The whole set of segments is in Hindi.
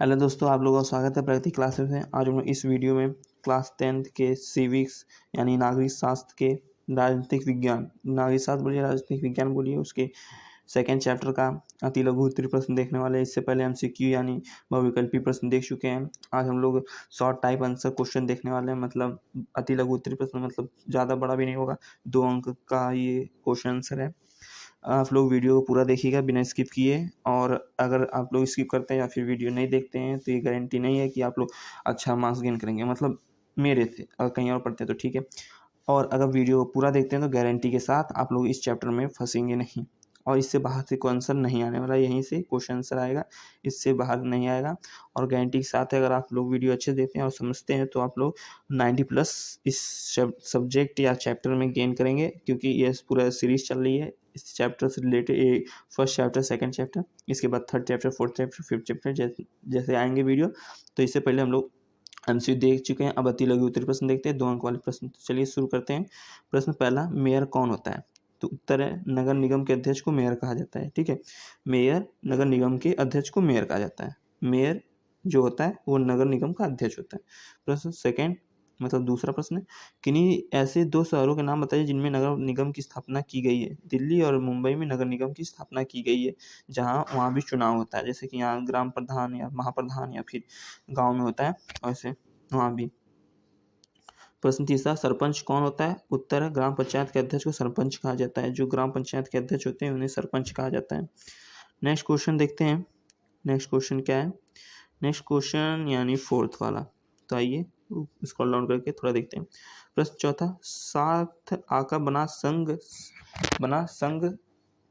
हेलो दोस्तों, आप लोगों का स्वागत है प्रगति क्लासेस में। आज हम लोग इस वीडियो में क्लास 10th के सिविक्स यानी नागरिक शास्त्र के नागरिक शास्त्र बोलिए, राजनीतिक विज्ञान बोलिए, उसके सेकेंड चैप्टर का अति लघु उत्तरीय प्रश्न देखने वाले हैं। इससे पहले MCQ यानी बहुविकल्पी प्रश्न देख चुके हैं। आज हम लोग शॉर्ट टाइप आंसर क्वेश्चन देखने वाले हैं। मतलब अति लघु उत्तरीय प्रश्न मतलब ज़्यादा बड़ा भी नहीं होगा, 2 अंक का ये क्वेश्चन आंसर है। आप लोग वीडियो को पूरा देखिएगा बिना स्किप किए। और अगर आप लोग स्किप करते हैं या फिर वीडियो नहीं देखते हैं तो ये गारंटी नहीं है कि आप लोग अच्छा मार्क्स गेन करेंगे। मतलब मेरे थे, अगर कहीं और पढ़ते हैं तो ठीक है। और अगर वीडियो पूरा देखते हैं तो गारंटी के साथ आप लोग इस चैप्टर में फंसेंगे नहीं और इससे बाहर से कोई आंसर नहीं आने वाला। यहीं से क्वेश्चन आंसर आएगा, इससे बाहर नहीं आएगा। और गारंटी के साथ है, अगर आप लोग वीडियो अच्छे देखते हैं और समझते हैं तो आप लोग 90+ इस सब्जेक्ट या चैप्टर में गेन करेंगे, क्योंकि ये पूरा सीरीज चल रही है। इस चैप्टर से related first chapter, second chapter, इसके बाद third chapter, fourth chapter, fifth chapter जैसे आएंगे वीडियो। तो इससे पहले हम लोग MCQ देख चुके हैं। अब अति लघु उत्तरीय प्रश्न देखते हैं, 2 अंक वाले प्रश्न। तो चलिए शुरू करते हैं। प्रश्न पहला, मेयर कौन होता है? तो उत्तर है, नगर निगम के अध्यक्ष को मेयर कहा जाता है। ठीक है, मेयर नगर निगम के अध्यक्ष को मेयर कहा जाता है। मेयर जो होता है वो नगर निगम का अध्यक्ष होता है। प्रश्न सेकेंड, मतलब दूसरा प्रश्न है, किन्हीं ऐसे 2 शहरों के नाम बताइए जिनमें नगर निगम की स्थापना की गई है। दिल्ली और मुंबई में नगर निगम की स्थापना की गई है, जहाँ वहाँ भी चुनाव होता है, जैसे कि यहाँ ग्राम प्रधान या महाप्रधान या फिर गाँव में होता है, वैसे वहाँ भी। प्रश्न तीसरा, सरपंच कौन होता है? उत्तर है, ग्राम पंचायत के अध्यक्ष को सरपंच कहा जाता है। जो ग्राम पंचायत के अध्यक्ष होते हैं उन्हें सरपंच कहा जाता है। नेक्स्ट क्वेश्चन देखते हैं। नेक्स्ट क्वेश्चन क्या है? नेक्स्ट क्वेश्चन यानी फोर्थ वाला। तो आइए स्क्रॉल डाउन करके थोड़ा देखते हैं। प्रश्न चौथा, साथ आकर बना संघ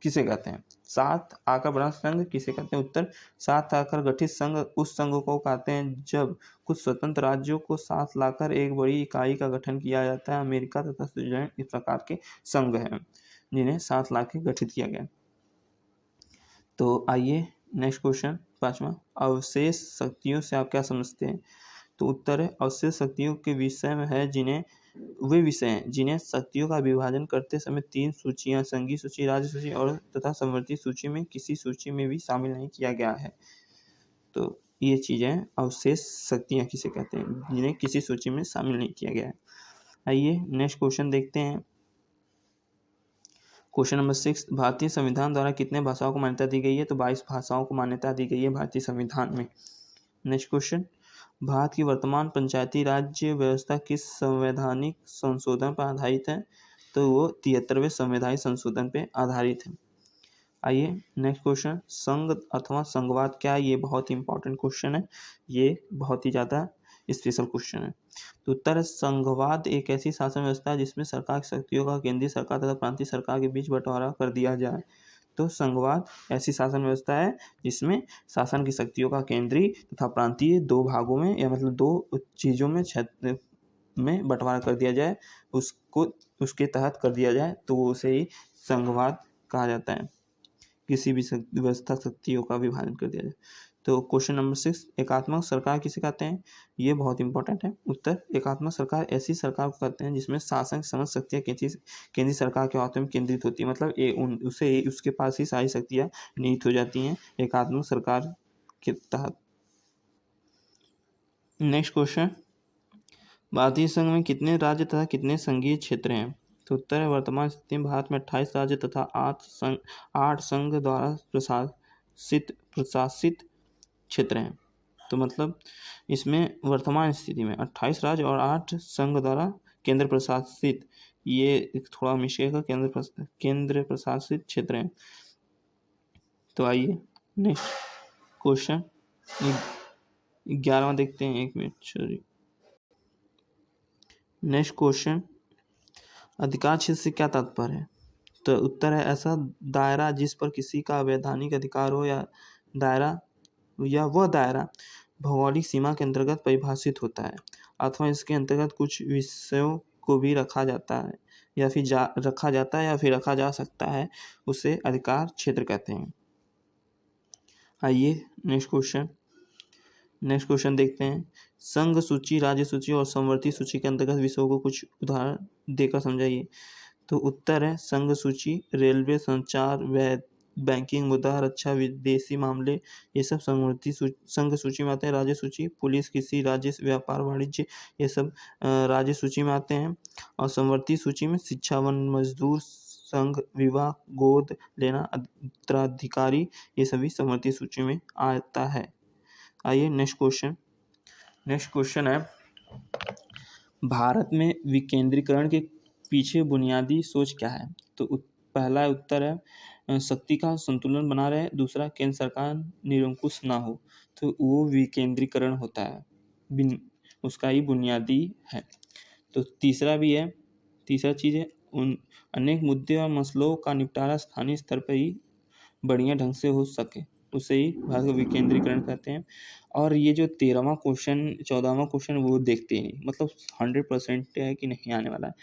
किसे कहते हैं? साथ आकर बना संघ किसे कहते हैं? उत्तर, साथ आकर गठित संघ उस संघ को कहते हैं जब कुछ स्वतंत्र राज्यों को साथ लाकर एक बड़ी इकाई का गठन किया जाता है। अमेरिका तथा स्विट्जरलैंड इस प्रकार के संघ हैं जिन्हें साथ लाकर गठित किया गया। तो आइए नेक्स्ट क्वेश्चन पांचवा, अवशेष शक्तियों से आप क्या समझते हैं? तो उत्तर है, अवशेष शक्तियों के विषय में है वे विषय हैं जिन्हें शक्तियों का विभाजन करते समय 3 सूचियां, संघीय सूची, राज्य सूची और तथा समवर्ती सूची में किसी सूची में भी शामिल नहीं किया गया है। तो ये चीजें अवशेष शक्तियां किसे कहते हैं, जिन्हें किसी सूची में शामिल नहीं किया गया है। आइए नेक्स्ट क्वेश्चन देखते हैं। क्वेश्चन नंबर 6, भारतीय संविधान द्वारा कितने भाषाओं को मान्यता दी गई है? तो 22 भाषाओं को मान्यता दी गई है भारतीय संविधान में। नेक्स्ट क्वेश्चन, भारत की वर्तमान पंचायती राज्य व्यवस्था किस संवैधानिक संशोधन पर आधारित है? तो वो 73वें संवैधानिक संशोधन पर आधारित है। आइए नेक्स्ट क्वेश्चन, संघ अथवा संघवाद क्या है? ये बहुत ही इंपॉर्टेंट क्वेश्चन है, ये बहुत ही ज़्यादा स्पेशल क्वेश्चन है। तो उत्तर है, संघवाद एक ऐसी शासन व्यवस्था है जिसमें सरकार की शक्तियों का केंद्रीय सरकार तथा प्रांतीय सरकार के बीच बंटवारा कर दिया जाए। तो संघवाद ऐसी शासन व्यवस्था है जिसमें शासन की शक्तियों का केंद्रीय तथा प्रांतीय 2 भागों में, या मतलब 2 चीज़ों में, क्षेत्र में बंटवारा कर दिया जाए, उसको उसके तहत कर दिया जाए, तो उसे ही संघवाद कहा जाता है। किसी भी व्यवस्था शक्तियों का विभाजन कर दिया जाए। तो क्वेश्चन नंबर 6, एकात्मक सरकार किसे कहते हैं? ये बहुत इंपॉर्टेंट है। उत्तर, एकात्मक सरकार ऐसी सरकार को कहते हैं जिसमें शासन समस्त शक्तियाँ केंद्रीय सरकार के हाथों में केंद्रित होती है। मतलब उसके पास ही सारी शक्तियाँ निहित हो जाती हैं एकात्मक सरकार के तहत। नेक्स्ट क्वेश्चन, भारतीय संघ में कितने राज्य तथा कितने संघीय क्षेत्र हैं? तो उत्तर है, वर्तमान स्थिति में भारत में 28 राज्य तथा 8 संघ द्वारा प्रशासित क्षेत्र हैं। तो मतलब इसमें वर्तमान स्थिति में 28 राज्य और 8 संघ द्वारा केंद्र प्रशासित, ये थोड़ा मिस्टेक है, केंद्र प्रशासित क्षेत्र हैं। तो आइए नेक्स्ट क्वेश्चन 11वां देखते हैं। 1 मिनट, सॉरी। नेक्स्ट क्वेश्चन, अधिकार क्षेत्र से क्या तात्पर्य है? तो उत्तर है, ऐसा दायरा जिस पर किसी का अवैधानिक अधिकार हो, या वह दायरा भौगोलिक सीमा के अंतर्गत परिभाषित होता है, अथवा इसके अंतर्गत कुछ विषयों को भी रखा जाता है या फिर रखा जा सकता है, उसे अधिकार क्षेत्र कहते हैं। आइए नेक्स्ट क्वेश्चन देखते हैं। संघ सूची, राज्य सूची और समवर्ती सूची के अंतर्गत विषयों को कुछ उदाहरण देकर समझाइए। तो उत्तर है, संघ सूची रेलवे, संचार, बैंकिंग, मुद्रा, रक्षा, विदेशी मामले, ये सब संघ सूची में आते हैं। राज्य सूची, पुलिस, कृषि, राज्य, व्यापार, वाणिज्य, ये सब राज्य सूची में आते हैं। और समवर्ती सूची में शिक्षा, वन, मजदूर, संघ, विवाह, गोद लेना, उत्तराधिकारी, ये सभी समवर्ती सूची में आता है। आइए नेक्स्ट क्वेश्चन है, भारत में विकेंद्रीकरण के पीछे बुनियादी सोच क्या है? तो पहला उत्तर है शक्ति का संतुलन बना रहे। दूसरा, केंद्र सरकार निरंकुश ना हो, तो वो विकेंद्रीकरण होता है, उसका ही बुनियादी है। तो तीसरा चीज़ है उन अनेक मुद्दे और मसलों का निपटारा स्थानीय स्तर पर ही बढ़िया ढंग से हो सके, उसे ही भारत का विकेंद्रीकरण कहते हैं। और ये जो 13वां क्वेश्चन 14वां क्वेश्चन वो देखते ही नहीं, मतलब 100% है कि नहीं आने वाला है,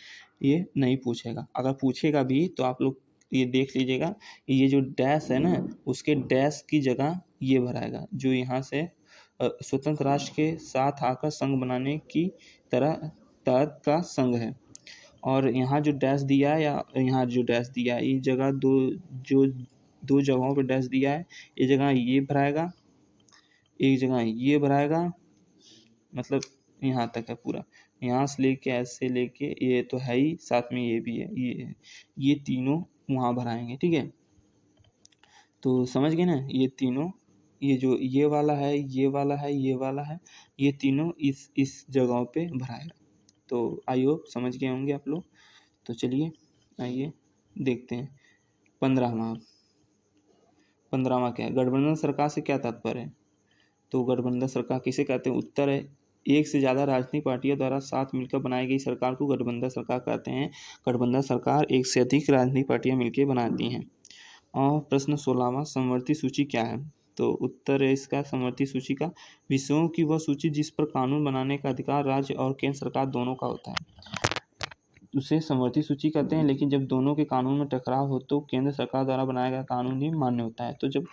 ये नहीं पूछेगा। अगर पूछेगा भी तो आप लोग ये देख लीजिएगा, ये जो डैश है ना, उसके डैश की जगह ये भराएगा, जो यहाँ से स्वतंत्र राष्ट्र के साथ आकर संघ बनाने की तरह का संघ है। और यहाँ जो डैश दिया है या यहाँ जो डैश दिया है, ये जगह दो जगहों पे डैश दिया है, ये जगह ये भराएगा, एक जगह ये भराएगा, मतलब यहाँ तक है पूरा, यहाँ से लेके ऐसे लेके ये तो है ही, साथ में ये भी है, ये तीनों वहाँ भराएंगे। ठीक है, तो समझ गए ना, ये तीनों, ये जो ये वाला है, ये वाला है, ये वाला है, ये तीनों इस जगहों पे भराएगा। तो आई होप समझ गए होंगे आप लोग। तो चलिए आइए देखते हैं 15वां क्या है, गठबंधन सरकार से क्या तात्पर्य है? तो गठबंधन सरकार किसे कहते हैं? उत्तर है एक से ज़्यादा राजनीतिक पार्टियों द्वारा साथ मिलकर बनाई गई सरकार को गठबंधन सरकार कहते हैं। गठबंधन सरकार एक से अधिक राजनीतिक पार्टियां मिलकर बनाती हैं। और प्रश्न 16वां, समवर्ती सूची क्या है? तो उत्तर है इसका, समवर्ती सूची का विषयों की वह सूची जिस पर कानून बनाने का अधिकार राज्य और केंद्र सरकार दोनों का होता है, उसे समवर्ती सूची कहते हैं। लेकिन जब दोनों के कानून में टकराव हो तो केंद्र सरकार द्वारा बनाया गया कानून ही मान्य होता है। तो जब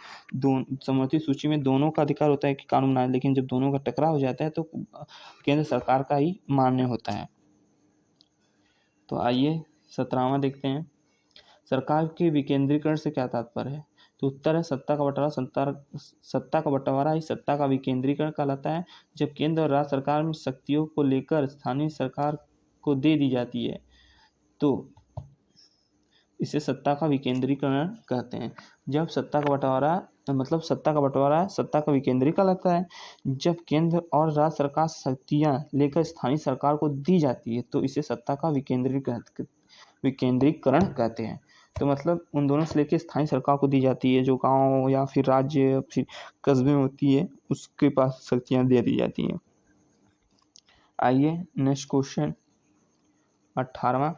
समवर्ती सूची में दोनों का अधिकार होता है कि कानून बनाए, लेकिन जब दोनों का टकराव हो जाता है तो केंद्र सरकार का ही मान्य होता है। तो आइए 17वां देखते हैं, सरकार के विकेंद्रीकरण से क्या तात्पर्य है? तो उत्तर है सत्ता का बंटवारा ही सत्ता का विकेंद्रीकरण कहलाता है। जब केंद्र और राज्य सरकार में शक्तियों को लेकर स्थानीय सरकार को दे दी जाती है तो इसे सत्ता का विकेंद्रीकरण कहते हैं। जब सत्ता का बंटवारा सत्ता का विकेंद्रीकरण कहलाता है। जब केंद्र और राज्य सरकार शक्तियां लेकर स्थानीय सरकार को दी जाती है तो इसे सत्ता का विकेंद्रीकरण कहते हैं। तो मतलब उन दोनों से लेकर स्थानीय सरकार को दी जाती है, जो गांव या फिर राज्य या फिर कस्बे में होती है, उसके पास शक्तियां दे दी जाती हैं। आइए नेक्स्ट क्वेश्चन 18वां,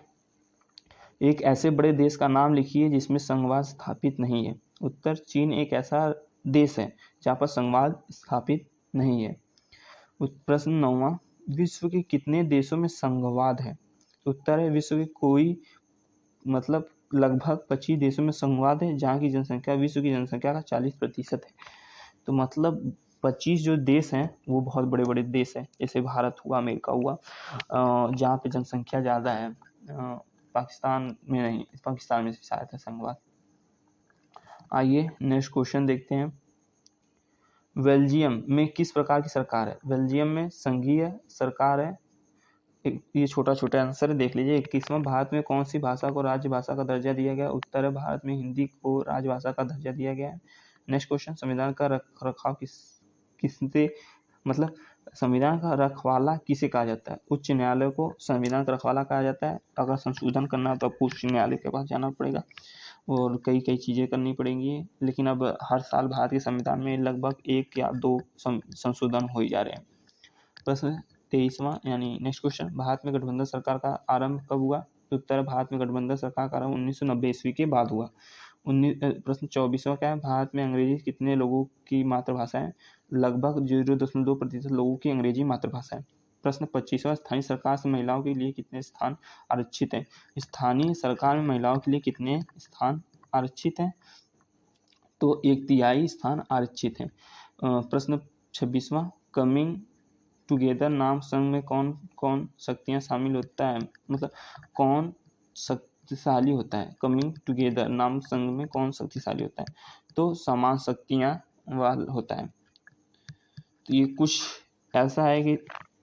एक ऐसे बड़े देश का नाम लिखिए जिसमें संघवाद स्थापित नहीं है। उत्तर, चीन एक ऐसा देश है जहाँ पर संघवाद स्थापित नहीं है। प्रश्न 9वां, विश्व के कितने देशों में संघवाद है? उत्तर है विश्व के कोई मतलब लगभग 25 देशों में संघवाद है, जहाँ की जनसंख्या विश्व की जनसंख्या का 40% है। तो मतलब 25 जो देश हैं वो बहुत बड़े बड़े देश हैं, जैसे भारत हुआ, अमेरिका हुआ, जहाँ पे जनसंख्या ज़्यादा है। पाकिस्तान में नहीं, पाकिस्तान में शायद है संघवाद। आइए नेक्स्ट क्वेश्चन देखते हैं, बेल्जियम में किस प्रकार की सरकार है? बेल्जियम में संघीय सरकार है। ये छोटा आंसर है, देख लीजिए। 21वां, भारत में कौन सी भाषा को राज्य भाषा का दर्जा दिया गया? उत्तर है भारत में हिंदी को राजभाषा का दर्जा दिया गया है। नेक्स्ट क्वेश्चन, संविधान का रखरखाव किससे मतलब संविधान का रखवाला किसे कहा जाता है? उच्च न्यायालय को संविधान का रखवाला कहा जाता है। अगर संशोधन करना है तो आपको उच्च न्यायालय के पास जाना पड़ेगा और कई चीज़ें करनी पड़ेंगी। लेकिन अब हर साल भारत के संविधान में लगभग 1 या 2 संशोधन हो ही जा रहे हैं। प्रश्न 23वां यानी नेक्स्ट क्वेश्चन, भारत में गठबंधन सरकार का आरंभ कब हुआ? उत्तर, भारत में गठबंधन सरकार का आरंभ 1990 ईस्वी के बाद हुआ। प्रश्न 24वां क्या है, भारत में अंग्रेजी कितने लोगों की मातृभाषा है? लगभग 0.2% लोगों की अंग्रेजी मातृभाषा है। प्रश्न 25वां, स्थानीय सरकार से महिलाओं के लिए कितने स्थान आरक्षित हैं? स्थानीय सरकार में महिलाओं के लिए कितने स्थान आरक्षित हैं? तो 1/3 स्थान आरक्षित हैं। प्रश्न 26वां, कमिंग टुगेदर नाम संघ में कौन कौन शक्तियां शामिल होता है? मतलब कौन शक्तिशाली होता है? कमिंग टुगेदर नाम संघ में कौन शक्तिशाली होता है? तो समान शक्तियाँ वाला होता है। तो ये कुछ ऐसा है कि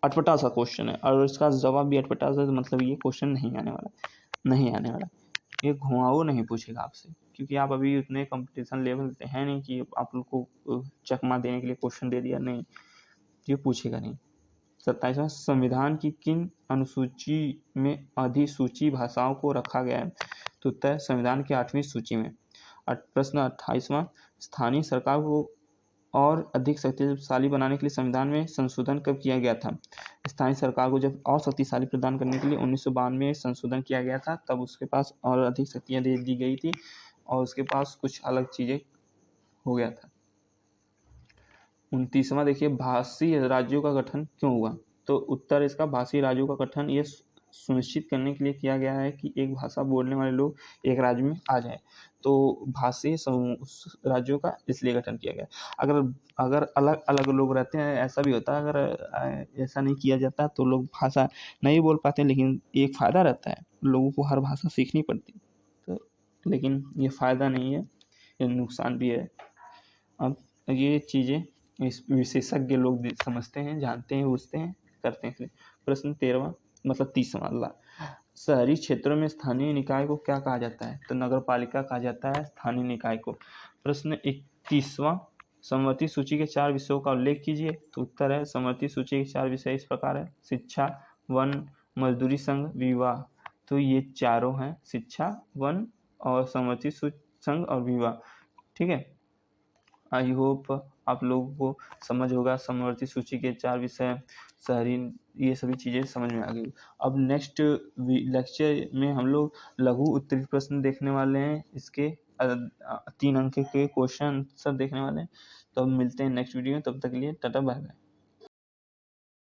अटपटा सा क्वेश्चन है और इसका जवाब भी अटपटा सा, तो मतलब ये क्वेश्चन नहीं आने वाला। ये घुमाऊ नहीं पूछेगा आपसे, क्योंकि आप अभी उतने कंपटीशन लेवल पे हैं नहीं कि आप लोग को चकमा देने के लिए क्वेश्चन दे दिया, नहीं, ये पूछेगा नहीं। 27वां, संविधान की किन अनुसूची में अधिसूची भाषाओं को रखा गया है? तो उत्तर संविधान की 8वीं सूची में। प्रश्न 28वां, स्थानीय सरकार को और अधिक शक्तिशाली बनाने के लिए संविधान में संशोधन कब किया गया था? स्थानीय सरकार को जब और शक्तिशाली प्रदान करने के लिए 1992 में संशोधन किया गया था, तब उसके पास और अधिक शक्तियाँ दे दी गई थी और उसके पास कुछ अलग चीज़ें हो गया था। 29वां देखिए, भाषी राज्यों का गठन क्यों हुआ? तो उत्तर इसका भाषी राज्यों का गठन ये सुनिश्चित करने के लिए किया गया है कि एक भाषा बोलने वाले लोग एक राज्य में आ जाए, तो भाषी राज्यों का इसलिए गठन किया गया। अगर अलग अलग लोग रहते हैं, ऐसा भी होता है, अगर ऐसा नहीं किया जाता तो लोग भाषा नहीं बोल पाते, लेकिन एक फ़ायदा रहता है, लोगों को हर भाषा सीखनी पड़ती, तो लेकिन ये फ़ायदा नहीं है, ये नुकसान भी है। अब ये चीज़ें इस विशेषज्ञ लोग समझते हैं, जानते हैं, बूझते हैं, करते हैं। प्रश्न 13वां मतलब 30वां, शहरी क्षेत्रों में स्थानीय निकाय को क्या कहा जाता है? तो नगर पालिका कहा जाता है स्थानीय निकाय को। प्रश्न 31वां, समवर्ती सूची के 4 विषयों का उल्लेख कीजिए। तो उत्तर है समवर्ती सूची के 4 विषय इस प्रकार है: शिक्षा, वन, मजदूरी संघ, विवाह। तो ये चारों हैं, शिक्षा, वन और समवर्ती संघ और विवाह। ठीक है, आई होप आप लोगों को समझ होगा। समवर्ती सूची के 4 विषय, शहरी, ये सभी चीज़ें समझ में आ गई। अब नेक्स्ट लेक्चर में हम लोग लघु उत्तरीय प्रश्न देखने वाले हैं, इसके 3 अंक के क्वेश्चन आंसर देखने वाले हैं। तो अब मिलते हैं नेक्स्ट वीडियो में, तब तक के लिए टाटा बाय बाय।